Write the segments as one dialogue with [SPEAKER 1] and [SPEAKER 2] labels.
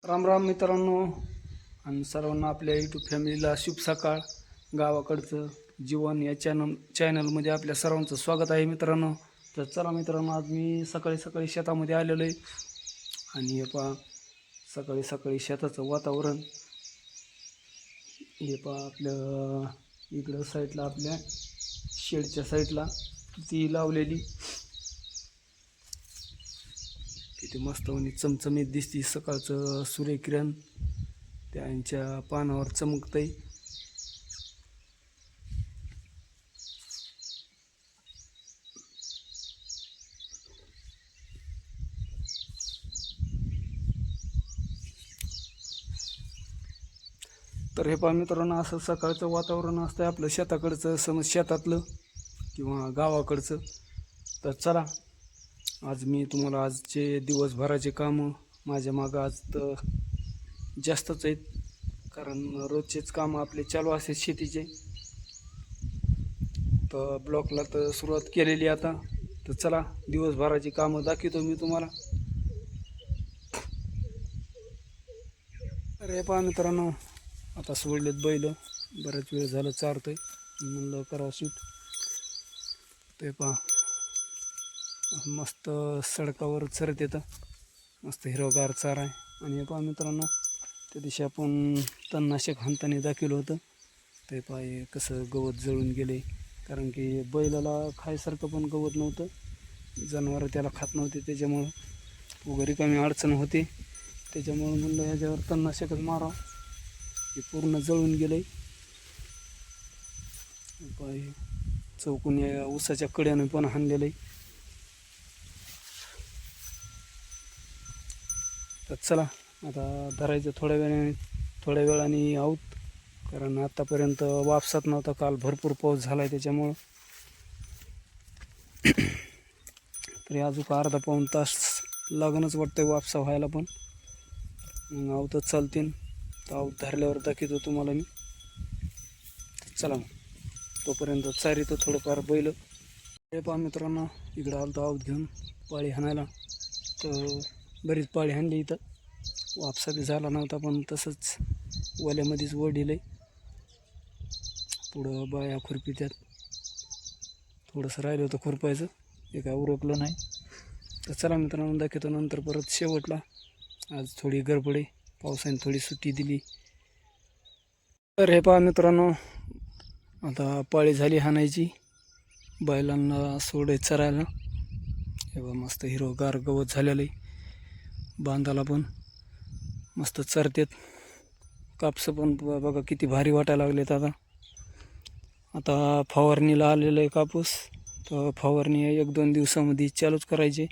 [SPEAKER 1] राम राम मित्रांनो आणि सर्वांना आपल्या यूट्यूब फॅमिलीला शुभ सकाळ. गावाकडचं जीवन या चॅनलमध्ये आपल्या सर्वांचं स्वागत आहे मित्रांनो. तर चला मित्रांनो, आज मी सकाळी सकाळी शेतामध्ये आलेलो आहे आणि हे पहा सकाळी सकाळी शेताचं वातावरण. हे पहा आपलं इकडं साईडला आपल्या शेडच्या साईडला ती लावलेली किती मस्त आणि चमचमीत दिसती. सकाळचं सूर्यकिरण त्यांच्या पानावर चमकतंय. तर हे पहा मित्रांनो, असं सकाळचं वातावरण असतं आपलं शेताकडचं, समज शेतातलं किंवा गावाकडचं. तर चला, आज मी तुम्हाला आजचे दिवसभराचे कामं माझ्या मागं आज तर जास्तच आहेत, कारण रोजचेच कामं आपले चालू असतात शेतीचे. तर ब्लॉकला तर सुरुवात केलेली आता. तर चला, दिवसभराची कामं दाखवतो मी तुम्हाला. अरे पहा मित्रांनो, आता सोडलेत बैल, बराच वेळ झालं चारतोय, म्हणलं करा शूट. ते पहा मस्त सडकावर चरत येतं, मस्त हिरवगार चारा आहे. आणि हे पहा मित्रांनो, त्या दिवशी आपण तणनाशक हाणताना दाखवलं होतं. ते पहा हे कसं गवत जळून गेले, कारण की बैलाला खायसारखं पण गवत नव्हतं, जनावरं त्याला खात नव्हते, त्याच्यामुळं वगैरे कमी अडचण होती. त्याच्यामुळं म्हणलं ह्याच्यावर तणनाशकच मारावं. हे पूर्ण जळून गेले. पाय चौकून या ऊसाच्या कड्याने पण हाणलेलं आहे. तर चला, आता धरायचं थोड्या वेळाने आहोत, कारण आतापर्यंत वापसात नव्हता. काल भरपूर पाऊस झाला आहे त्याच्यामुळं. तरी अजून अर्धा पाऊण तास लागणच वाटतंय वापसा व्हायला, पण मग आवतच चालतील. तर आवत धरल्यावर दाखवतो तुम्हाला मी. चला मग, तोपर्यंत चारीतं थोडंफार बैल. हे पहा मित्रांनो, इकडं आलतो आवत घेऊन पाळी हाणायला. तर बरीच पाळी हाणली इथं, वापसा बी झाला नव्हता, पण तसंच वल्यामध्येच वर दिलं आहे. पुढं बाया खुरपी त्यात थोडंसं राहिलं होतं खुरपायचं, ते काय उरकलं नाही. तर चला मित्रांनो, दाखवतो नंतर परत शेवटला. आज थोडी गडबड आहे, पावसाने थोडी सुट्टी दिली. तर हे पहा मित्रांनो, आता पाळी झाली हाणायची, बैलांना सोडे चरायला. हे बघा मस्त हिरवगार गवत झालेलं आहे, बांधाला पण मस्त चरतेत. कापसं पण बघा किती भारी वाटायला लागलेत. आता फवारणीला आलेलं आहे कापूस, तर फवारणी 1-2 दिवसामध्ये चालूच करायचे.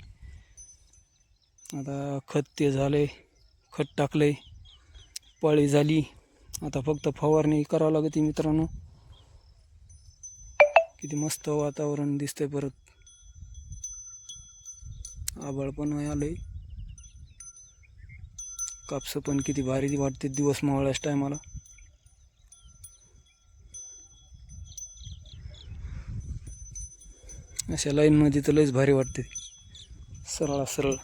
[SPEAKER 1] आता खत ते झालं आहे, खत टाकलं आहे, पाळी झाली, आता फक्त फवारणी करावं लागते मित्रांनो. किती मस्त वातावरण दिसतंय. परत आभाळ पण आलंय, कापसं पण किती भारी वाटते दिवस मावळ्याच टायमाला. अशा लाईनमध्ये तर लयच भारी वाटते, सरळ सरळ.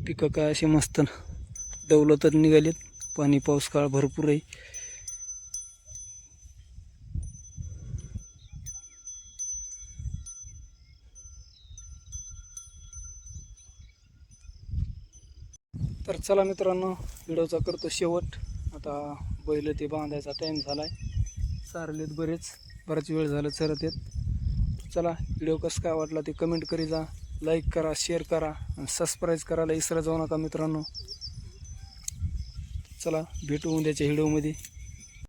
[SPEAKER 1] पिकं काय अशी मस्त दौलतच निघालीत. पाणी पाऊस काळ भरपूर आहे. तर चला मित्रांनो, व्हिडिओचा करतो शेवट. आता बैल ते बांधायचा टाईम झाला आहे, चारलेत बराच वेळ झालं चरत येत. चला, व्हिडिओ कसं काय वाटला ते कमेंट करी जा, लाईक करा, शेअर करा आणि सबस्क्राईब करायला इसरा जाऊ नका मित्रांनो. चला, भेटू उद्याच्या व्हिडिओमध्ये.